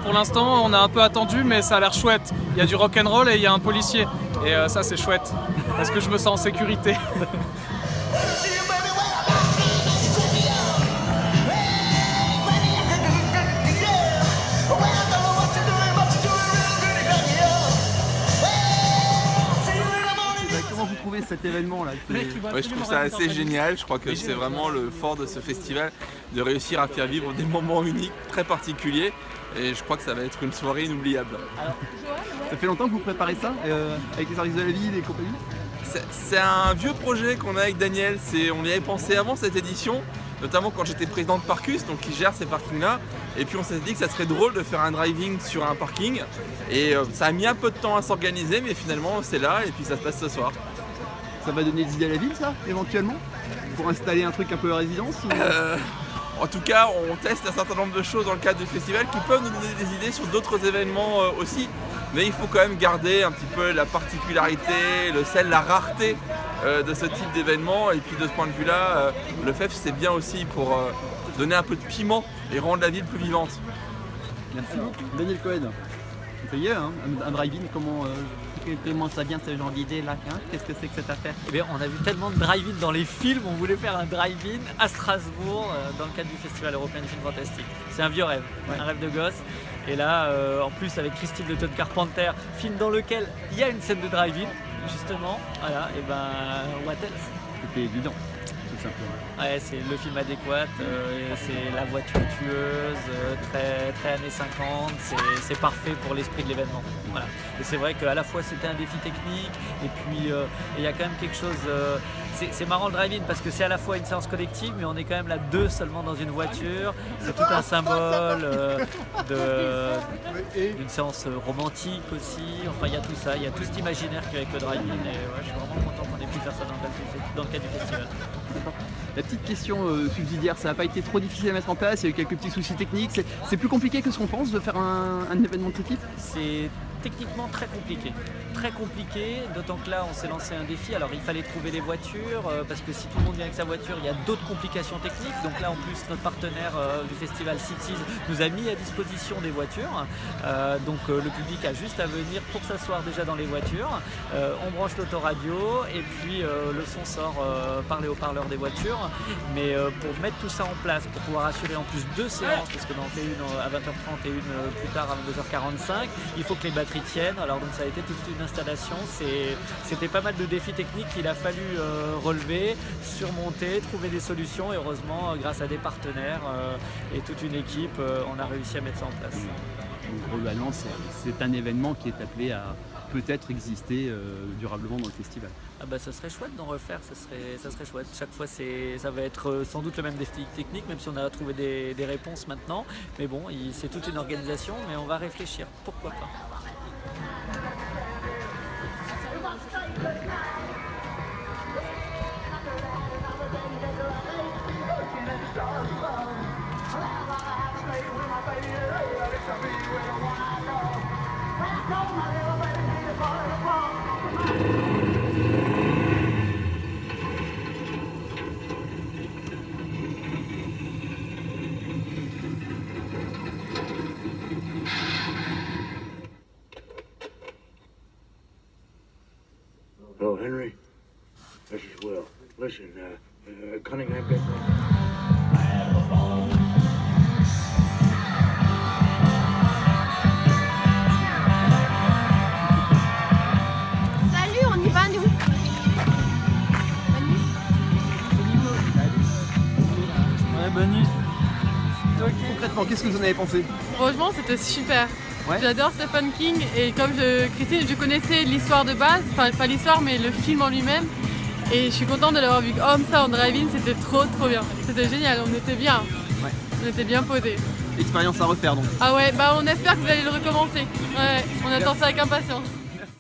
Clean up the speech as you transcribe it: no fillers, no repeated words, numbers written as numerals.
pour l'instant, on a un peu attendu, mais ça a l'air chouette. Il y a du rock'n'roll et il y a un policier. Et ça, c'est chouette, parce que je me sens en sécurité. Comment vous trouvez cet événement là? Ouais, je trouve ça assez génial. Je crois que c'est vraiment le fort de ce festival, de réussir à faire vivre des moments uniques, très particuliers. Et je crois que ça va être une soirée inoubliable. Ça fait longtemps que vous préparez ça avec les services de la ville et compagnie? C'est un vieux projet qu'on a avec Daniel. On y avait pensé avant cette édition, notamment quand j'étais président de Parcus, donc qui gère ces parkings-là. Et puis on s'est dit que ça serait drôle de faire un driving sur un parking. Et ça a mis un peu de temps à s'organiser, mais finalement c'est là et puis ça se passe ce soir. Ça va donner des idées à la ville, ça, éventuellement? Pour installer un truc un peu à résidence ou... En tout cas, on teste un certain nombre de choses dans le cadre du festival qui peuvent nous donner des idées sur d'autres événements aussi. Mais il faut quand même garder un petit peu la particularité, la rareté de ce type d'événement. Et puis de ce point de vue-là, le FEF c'est bien aussi pour donner un peu de piment et rendre la ville plus vivante. Merci beaucoup. Daniel Cohen, ça y est, hein, un drive-in, comment ça vient ce genre d'idée là, hein? Qu'est-ce que c'est que cette affaire? Eh bien, on a vu tellement de drive-in dans les films, on voulait faire un drive-in à Strasbourg dans le cadre du Festival européen du film fantastique. C'est un vieux rêve, un rêve de gosse. Et là, en plus avec Christine de John Carpenter, film dans lequel il y a une scène de drive-in, justement. Voilà, et ben, what else? C'était évident, tout simplement. Ouais, c'est le film adéquat, c'est la voiture tueuse, très, très années 50, c'est parfait pour l'esprit de l'événement. Voilà. Et c'est vrai qu'à la fois c'était un défi technique, et puis il y a quand même quelque chose, c'est marrant le drive-in parce que c'est à la fois une séance collective, mais on est quand même là deux seulement dans une voiture, c'est tout un symbole d'une séance romantique aussi, enfin il y a tout ça, il y a tout cet imaginaire qu'il y a avec le drive-in, et ouais, je suis vraiment content qu'on ait pu faire ça dans le cadre du festival. La petite question subsidiaire, ça n'a pas été trop difficile à mettre en place, il y a eu quelques petits soucis techniques, c'est plus compliqué que ce qu'on pense de faire un événement de ce type? C'est techniquement très compliqué, d'autant que là on s'est lancé un défi. Alors il fallait trouver des voitures, parce que si tout le monde vient avec sa voiture, il y a d'autres complications techniques. Donc là en plus notre partenaire du festival Cities nous a mis à disposition des voitures, donc le public a juste à venir pour s'asseoir déjà dans les voitures, on branche l'autoradio et puis le son sort par les haut-parleurs des voitures. Mais pour mettre tout ça en place, pour pouvoir assurer en plus deux séances, parce qu'on en fait une à 20h30 et une plus tard à 22h45, il faut que les batteries tiennent. Alors donc ça a été toute une installation, c'était pas mal de défis techniques qu'il a fallu relever, surmonter, trouver des solutions, et heureusement grâce à des partenaires et toute une équipe, on a réussi à mettre ça en place. Donc globalement c'est un événement qui est appelé à peut-être exister durablement dans le festival. Ah bah ça serait chouette d'en refaire, ça serait chouette. Chaque fois ça va être sans doute le même défi technique, même si on a trouvé des réponses maintenant. Mais bon, c'est toute une organisation, mais on va réfléchir, pourquoi pas. Oh, Henry, this is Will. Listen, Cunningham got... Salut, on y va nous? Ouais, bonne nuit. Concrètement, qu'est-ce que vous en avez pensé? Franchement, c'était super. Ouais. J'adore Stephen King et comme Christine, je connaissais l'histoire de base, enfin pas l'histoire mais le film en lui-même. Et je suis contente de l'avoir vu comme ça en drive-in, c'était trop bien. C'était génial, on était bien. Ouais. On était bien posés. Expérience à refaire donc. Ah ouais, bah on espère que vous allez le recommencer. Ouais, on attend ça avec impatience.